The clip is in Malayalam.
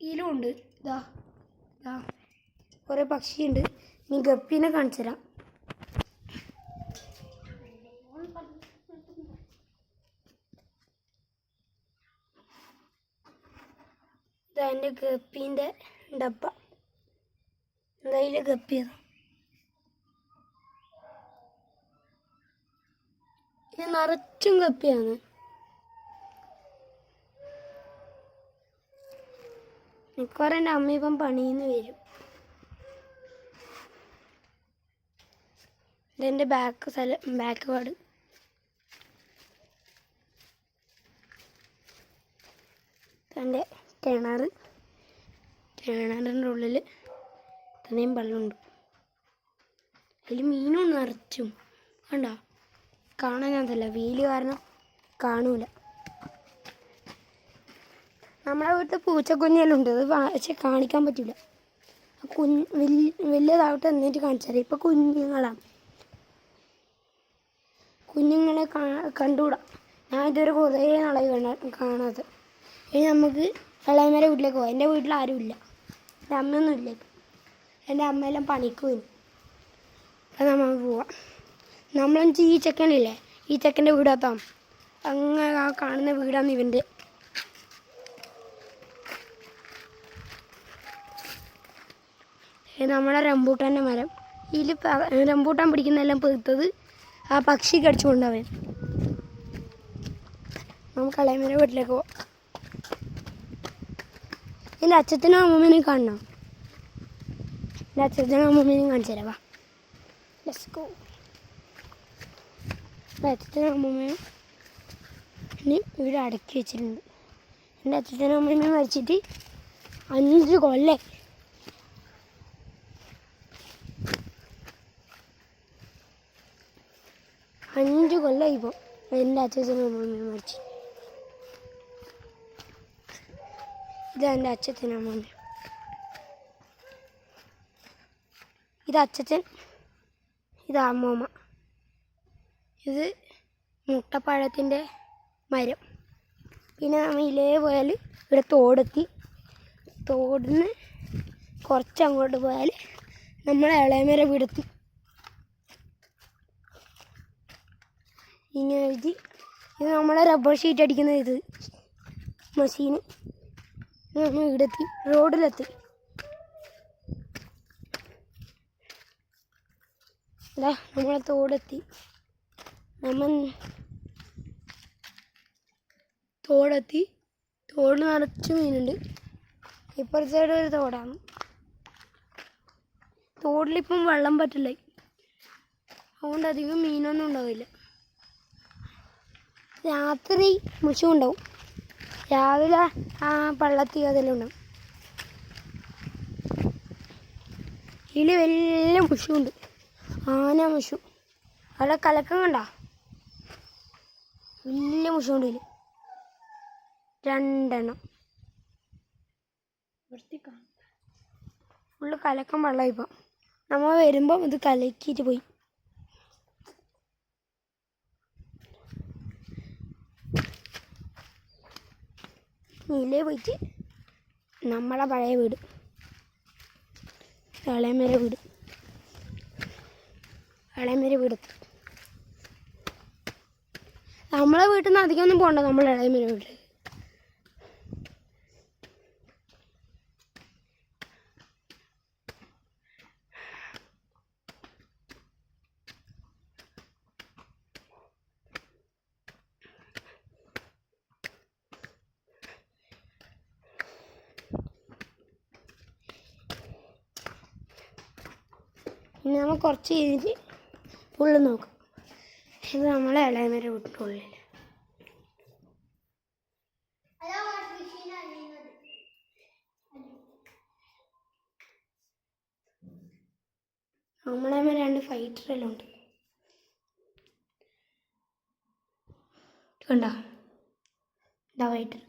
ഇതിലുണ്ട്. ഇതാ ഇതാ കുറേ പക്ഷിയുണ്ട്. ഇനി ഗപ്പീനെ കാണിച്ചു തരാം. ഇതാ എൻ്റെ ഗപ്പീൻ്റെ ഡബ്ബ. എന്തായാലും ഗപ്പിയത് ഇത് നിറച്ചും ഗപ്പിയാണ്. മിക്കവാറും എൻ്റെ അമ്മ ഇപ്പം പണിയിന്ന് വരും. ഇതെൻ്റെ ബാക്ക് പാട്. എൻ്റെ കിണറിൻ്റെ ഉള്ളിൽ തന്നെയും വെള്ളമുണ്ട്. അതിൽ മീനും നിറച്ചും കണ്ടോ. കാണാനതല്ല, വെയില് കാരണം കാണൂല. നമ്മുടെ വീട്ടിൽ പൂച്ചക്കുഞ്ഞെല്ലാം അത് പക്ഷെ കാണിക്കാൻ പറ്റില്ല. വലിയതാവട്ടെ എന്നിട്ട് കാണിച്ചാൽ. ഇപ്പം കുഞ്ഞുങ്ങളെ കണ്ടുകൂടാ. ഞാൻ ഇതുവരെ കുറേ നാളായി കാണാതെ. ഇനി നമുക്ക് ഇളയമേരെ വീട്ടിലേക്ക് പോകാം. എൻ്റെ വീട്ടിൽ ആരുമില്ല, എൻ്റെ അമ്മയൊന്നും ഇല്ല. എൻ്റെ അമ്മയെല്ലാം പണിക്ക് പോയി. അപ്പം നമുക്ക് പോവാം. നമ്മളെന്ന് ഈ ചെക്കനില്ലേ, ഈ ചെക്കൻ്റെ വീടാത്താം. അങ്ങനെ ആ കാണുന്ന വീടാണ് ഇവൻ്റെ. നമ്മുടെ റംബൂട്ടാൻ്റെ മരം. ഇതിൽ റംബൂട്ടാൻ പിടിക്കുന്നതെല്ലാം പെറുത്തത് ആ പക്ഷി കടിച്ചു കൊണ്ടവൻ. നമുക്ക് ഇളയമേരെ വീട്ടിലേക്ക് പോവാം. എൻ്റെ അച്ഛനും അമ്മൂമ്മേനെയും കാണണം. എൻ്റെ അച്ഛനും അമ്മൂമ്മേനെയും കാണിച്ചു തരാം. വാ, ലെറ്റ്സ് ഗോ. അച്ഛനും അമ്മൂമ്മയും ഇനി ഇവിടെ അടക്കി വെച്ചിട്ടുണ്ട്. എൻ്റെ അച്ഛനും അമ്മൂമ്മയും മരിച്ചിട്ട് 5 കൊല്ലം. 5 കൊല്ലമായി ഇപ്പോൾ എൻ്റെ അച്ഛനും അമ്മൂമ്മയും മരിച്ചു. ഇതെൻ്റെ അച്ഛനും അമ്മൂമ്മയും. ഇത് അച്ഛൻ, ഇത് അമ്മൂമ്മ. ഇത് മുട്ടപ്പഴത്തിൻ്റെ മരം. പിന്നെ നമ്മൾ ഇലേ പോയാൽ ഇവിടെ തോടെത്തി. തോടിന് കുറച്ചങ്ങോട്ട് പോയാൽ നമ്മളെ ഇളയമേരെ വീടെത്തി. ഇങ്ങനെ എഴുതി. ഇത് നമ്മളെ റബ്ബർ ഷീറ്റ് അടിക്കുന്ന ഇത് മെഷീന്. നമ്മൾ ഇവിടെത്തി, റോഡിലെത്തി. അതാ നമ്മളെ തോടെത്തി. തോട് നിറച്ച് മീനുണ്ട്. ഇപ്പുറത്തെ സൈഡ് ഒരു തോടാണ്. തോടിലിപ്പം വെള്ളം പറ്റില്ല, അതുകൊണ്ട് അധികം മീനൊന്നും ഉണ്ടാവില്ല. രാത്രി മുഷ ഉണ്ടാവും, രാവിലെ ആ പള്ളത്തി അതെല്ലാം ഉണ്ടാവും. ഇതിൽ വലിയ മുഷുണ്ട്, ആന മുഷു. അവിടെ കലക്കം കണ്ട, വലിയ മുഷുണ്ട്. ഇതിൽ 2 എണ്ണം. ഫുള്ള് കലക്കം വെള്ളമായിപ്പോൾ. നമ്മൾ വരുമ്പം ഇത് കലക്കിയിട്ട് പോയി. നീലേ പോയിട്ട് നമ്മളെ പഴയ വീട്, ഇളയമേരെ വീടെത്തി. നമ്മളെ വീട്ടിൽ നിന്ന് അധികമൊന്നും പോകണ്ട, നമ്മൾ ഇളയമേരെ വീട്ടിൽ. ഇനി നമ്മൾ കുറച്ച് കഴിഞ്ഞിട്ട് ഫുള്ള് നോക്കാം. ഇത് നമ്മളെ ഇളയമേരെ വീട്ടിനുള്ളിൽ. നമ്മളെ 2 ഫൈറ്ററെല്ലാം ഉണ്ട്. കണ്ടോ, ഇതാ ഫൈറ്റർ.